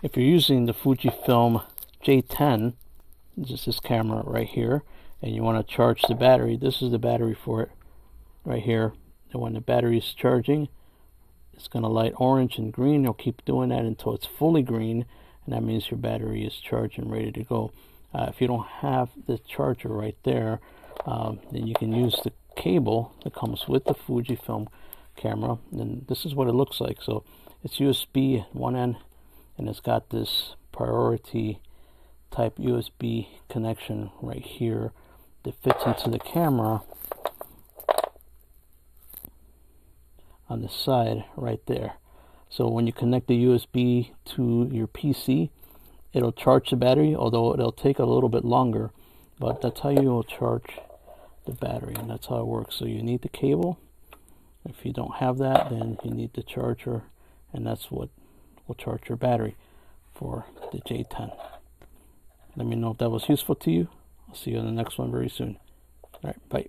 If you're using the Fujifilm J10, just this camera right here, and you want to charge the battery, this is the battery for it right here. And when the battery is charging, it's going to light orange and green. You'll keep doing that until it's fully green, and that means your battery is charged and ready to go. If you don't have the charger right there, then you can use the cable that comes with the Fujifilm camera, and this is what it looks like. So it's USB at one end, and it's got this priority type USB connection right here that fits into the camera on the side right there. So when you connect the USB to your PC, it'll charge the battery, although it'll take a little bit longer, but that's how you will charge the battery, and that's how it works. So you need the cable. If you don't have that, then you need the charger, and that's what will charge your battery for the J10. Let me know if that was useful to you. I'll see you in the next one very soon. All right, bye.